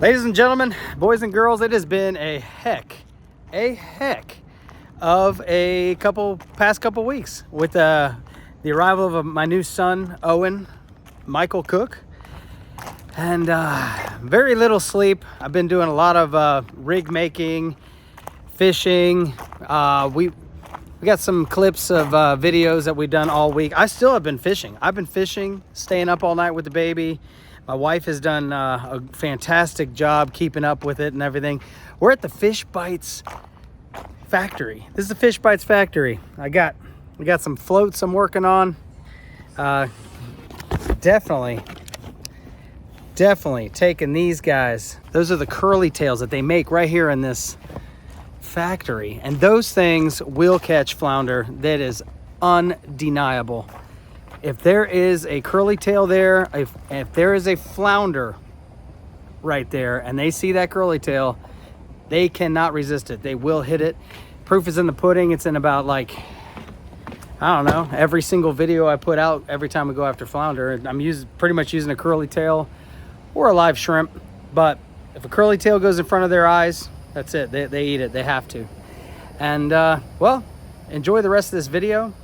Ladies and gentlemen, boys and girls, it has been a heck of a past couple weeks with the arrival of my new son, Owen Michael Cook, and very little sleep. I've been doing a lot of rig making, fishing. We got some clips of videos that we've done all week. I still have been fishing. I've been fishing, staying up all night with the baby. My wife has done a fantastic job keeping up with it and everything. We're at the Fishbites factory. This is the Fishbites factory. We got some floats I'm working on. Definitely taking these guys. Those are the curly tails that they make right here in this factory, and those things will catch flounder. That is undeniable. If there is a curly tail there, if there is a flounder right there and they see that curly tail, they cannot resist it. They will hit it. Proof is in the pudding. It's in about, like, I don't know, every single video I put out every time we go after flounder. I'm pretty much using a curly tail or a live shrimp. But if a curly tail goes in front of their eyes, that's it. They eat it. They have to. And, well, enjoy the rest of this video.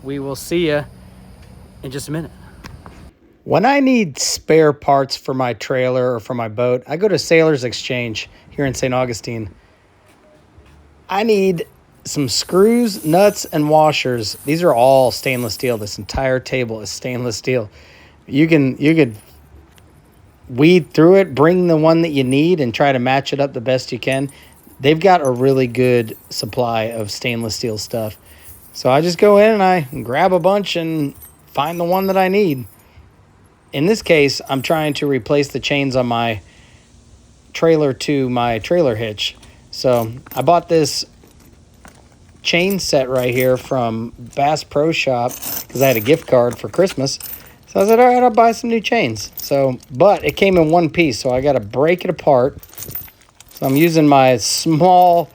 We will see you in just a minute. When I need spare parts for my trailer or for my boat, I go to Sailor's Exchange here in St. Augustine. I need some screws, nuts, and washers. These are all stainless steel. This entire table is stainless steel. You could weed through it, bring the one that you need, and try to match it up the best you can. They've got a really good supply of stainless steel stuff. So I just go in and I grab a bunch and find the one that I need. In this case, I'm trying to replace the chains on my trailer to my trailer hitch. So I bought this chain set right here from Bass Pro Shop because I had a gift card for Christmas. So I said, all right, I'll buy some new chains. So, but it came in one piece, so I got to break it apart. So I'm using my small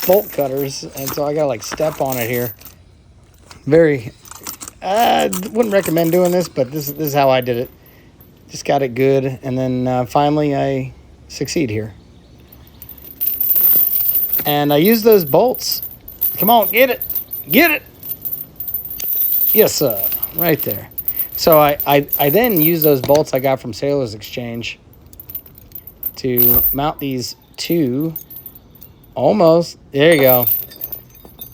bolt cutters, and so I got to, like, step on it here. I wouldn't recommend doing this, but this is how I did it. Just got it good, and then finally I succeed here. And I use those bolts. Come on, get it. Get it. Yes, sir. Right there. So I then use those bolts I got from Sailor's Exchange to mount these two. Almost. There you go.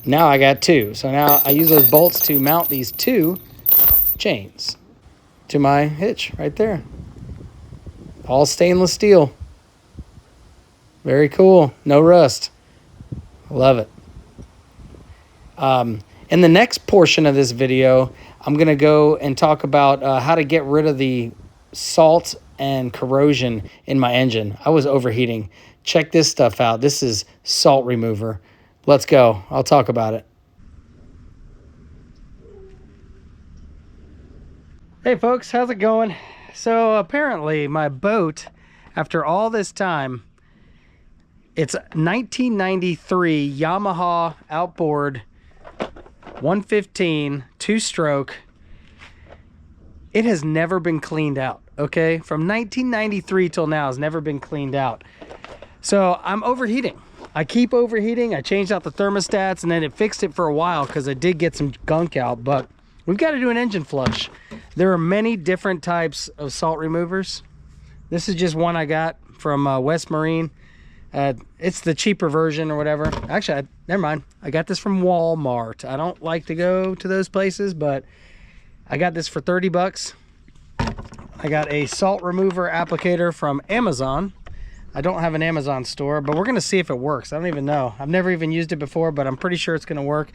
Now I got two. So now I use those bolts to mount these two chains to my hitch right there. All stainless steel. Very cool. No rust. Love it. In the next portion of this video, I'm going to go and talk about how to get rid of the salt and corrosion in my engine. I was overheating. Check this stuff out. This is salt remover. Let's go. I'll talk about it. Hey folks, how's it going? So apparently my boat, after all this time, it's 1993 Yamaha outboard 115 two-stroke. It has never been cleaned out, okay? From 1993 till now, has never been cleaned out. So I'm overheating. I keep overheating. I changed out the thermostats, and then it fixed it for a while because I did get some gunk out, but we've got to do an engine flush. There are many different types of salt removers. This is just one I got from West Marine. It's the cheaper version or whatever. Actually, never mind. I got this from Walmart. I don't like to go to those places, but I got this for 30 bucks. I got a salt remover applicator from Amazon. I don't have an Amazon store, but we're going to see if it works. I don't even know. I've never even used it before, but I'm pretty sure it's going to work.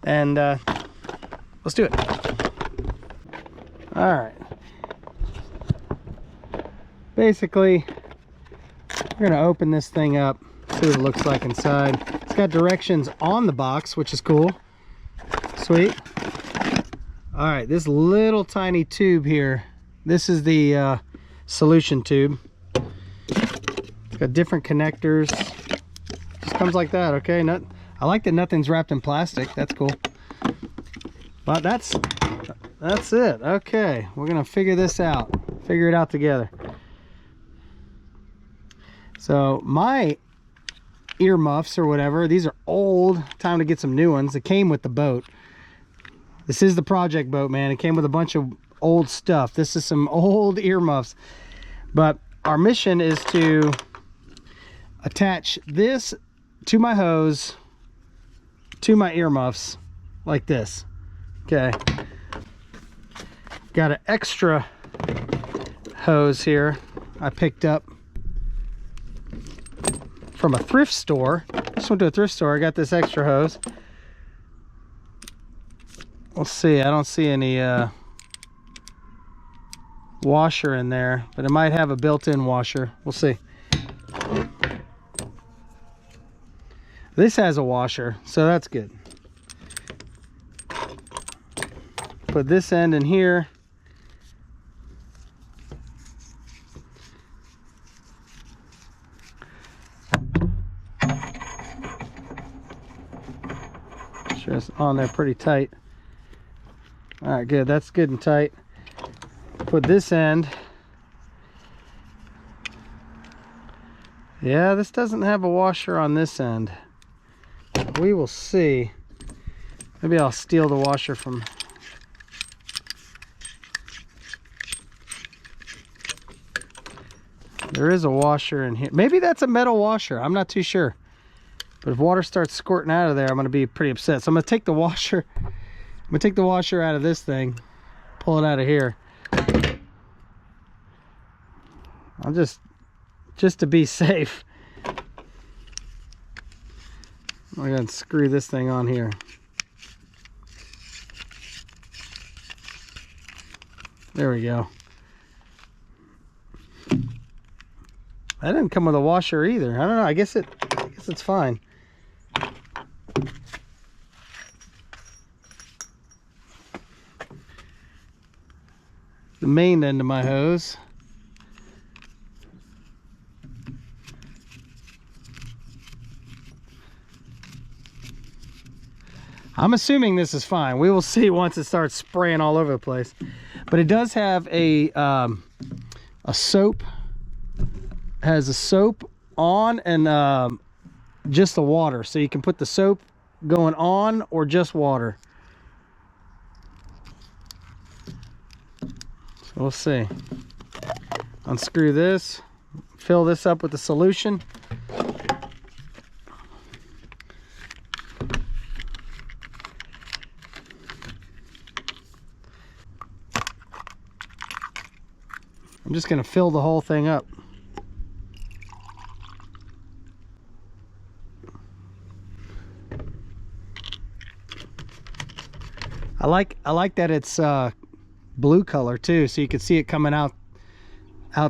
And let's do it. All right. Basically, we're going to open this thing up, see what it looks like inside. It's got directions on the box, which is cool. Sweet. All right, this little tiny tube here, this is the solution tube. It's got different connectors. Just comes like that, okay? I like that nothing's wrapped in plastic. That's cool. But that's it. Okay, we're gonna figure this out. Figure it out together. So my earmuffs or whatever, these are old. Time to get some new ones. It came with the boat. This is the project boat, man. It came with a bunch of old stuff. This is some old earmuffs. But our mission is to attach this to my hose, to my earmuffs, like this. Okay. Got an extra hose here I picked up from a thrift store. Just went to a thrift store. I got this extra hose. We'll see. I don't see any washer in there, but it might have a built-in washer. We'll see. This has a washer, so that's good. Put this end in here. Sure it's on there pretty tight. All right, good. That's good and tight. Put this end. Yeah, this doesn't have a washer on this end. We will see. Maybe I'll steal the washer from... There is a washer in here. Maybe that's a metal washer. I'm not too sure. But if water starts squirting out of there, I'm going to be pretty upset. So I'm going to take the washer. I'm going to take the washer out of this thing. Pull it out of here. I'll just to be safe, I'm going to screw this thing on here. There we go. That didn't come with a washer either. I don't know. I guess it's fine. The main end of my hose. I'm assuming this is fine. We will see once it starts spraying all over the place. But it does have a soap. Has a soap on and just the water. So you can put the soap going on or just water. So we'll see. Unscrew this. Fill this up with the solution. I'm just going to fill the whole thing up. I like that it's blue color too, so you can see it coming out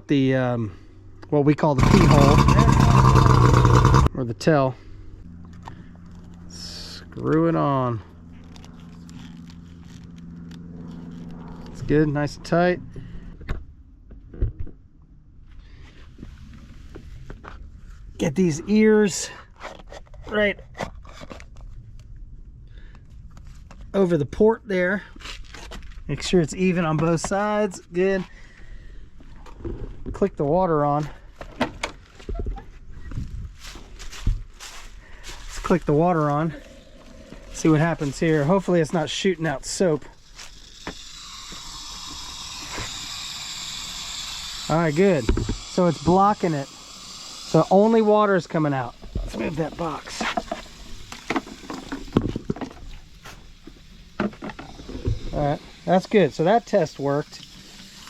the what we call the key hole or the tail. Screw it on. It's good, nice and tight. Get these ears right over the port there. Make sure it's even on both sides. Good. Click the water on. Let's click the water on. See what happens here. Hopefully it's not shooting out soap. All right, good. So it's blocking it. So only water is coming out. Let's move that box. All right, that's good. So that test worked.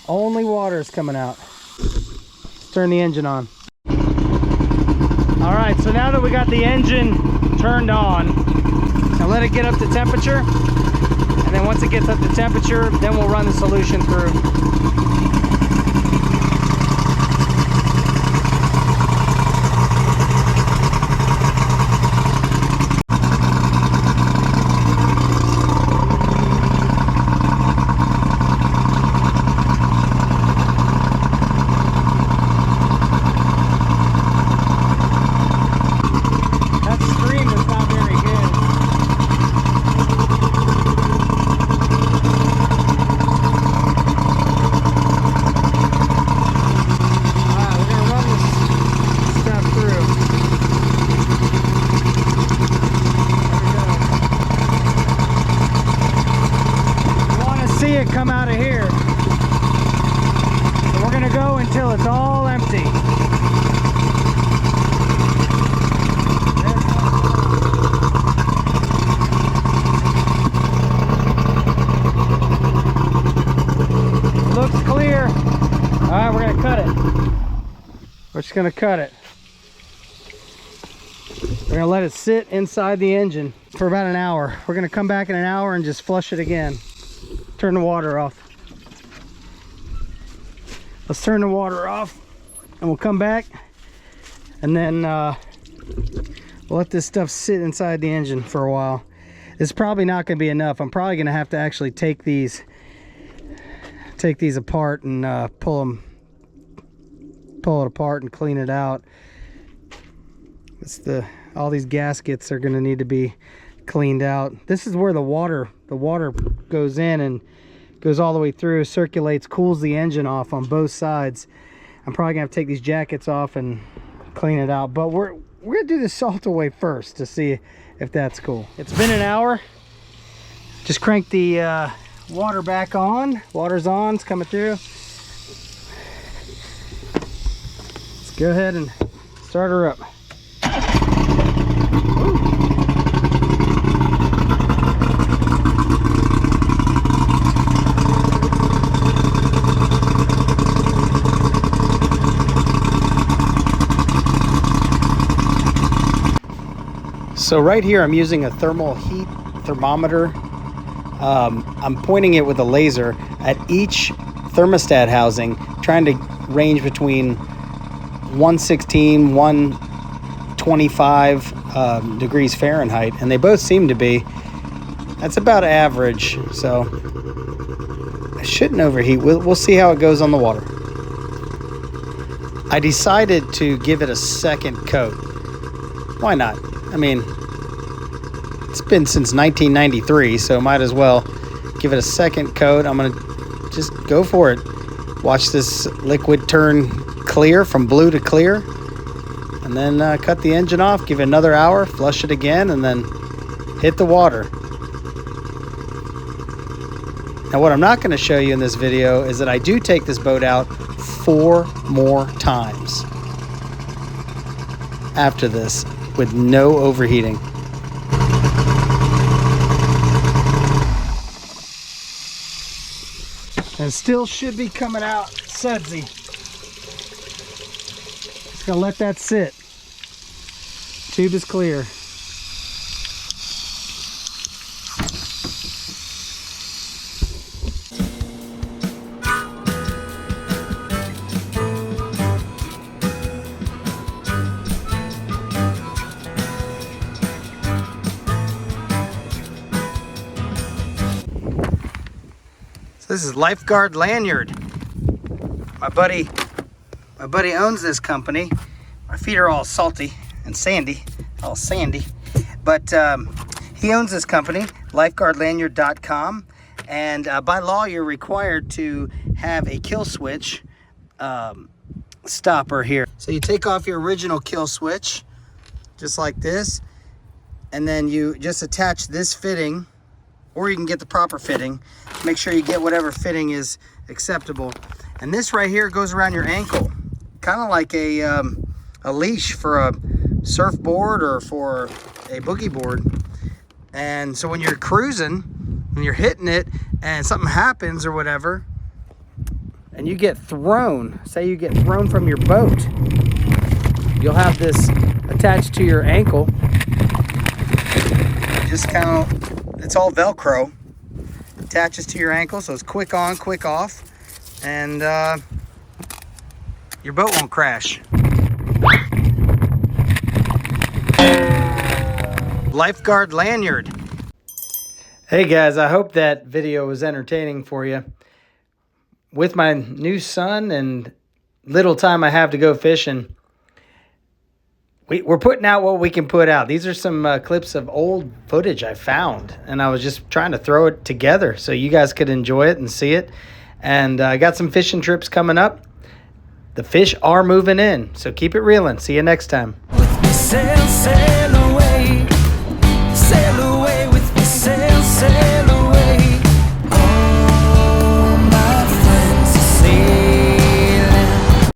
Only water is coming out. Let's turn the engine on. All right, so now that we got the engine turned on, now let it get up to temperature. And then once it gets up to temperature, then we'll run the solution through. We're just gonna cut it. We're gonna let it sit inside the engine for about an hour. We're gonna come back in an hour and just flush it again. Turn the water off. Let's turn the water off and we'll come back and then we'll let this stuff sit inside the engine for a while. It's probably not gonna be enough. I'm probably gonna have to actually take these apart and pull it apart and clean it out. It's all these gaskets are gonna need to be cleaned out. This is where the water goes in and goes all the way through, circulates, cools the engine off on both sides. I'm probably gonna have to take these jackets off and clean it out, but we're gonna do the salt away first to see if that's cool. It's been an hour. Just crank the water back on. Water's on, it's coming through. Let's go ahead and start her up. So right here I'm using a thermal heat thermometer. I'm pointing it with a laser at each thermostat housing, trying to range between 116, 125 degrees Fahrenheit, and they both seem to be. That's about average, so I shouldn't overheat. We'll see how it goes on the water. I decided to give it a second coat. Why not? I mean, it's been since 1993, so might as well give it a second coat. I'm gonna just go for it. Watch this liquid turn clear, from blue to clear, and then cut the engine off, give it another hour, flush it again, and then hit the water. Now what I'm not going to show you in this video is that I do take this boat out 4 more times after this with no overheating. And still should be coming out sudsy. Just gonna let that sit. Tube is clear. This is Lifeguard Lanyard. My buddy owns this company. My feet are all salty and sandy, all sandy. But he owns this company, lifeguardlanyard.com. And by law, you're required to have a kill switch stopper here. So you take off your original kill switch, just like this, and then you just attach this fitting, or you can get the proper fitting. Make sure you get whatever fitting is acceptable. And this right here goes around your ankle, kind of like a leash for a surfboard or for a boogie board. And so when you're cruising, when you're hitting it and something happens or whatever, and you get thrown, say you get thrown from your boat, you'll have this attached to your ankle. Just kind of, it's all Velcro, attaches to your ankle, so it's quick on, quick off, and your boat won't crash. Lifeguard Lanyard. Hey guys, I hope that video was entertaining for you. With my new son and little time I have to go fishing, we're putting out what we can put out. These are some clips of old footage I found, and I was just trying to throw it together so you guys could enjoy it and see it. And I got some fishing trips coming up. The fish are moving in, so keep it reeling. See you next time. Sail away, sail away.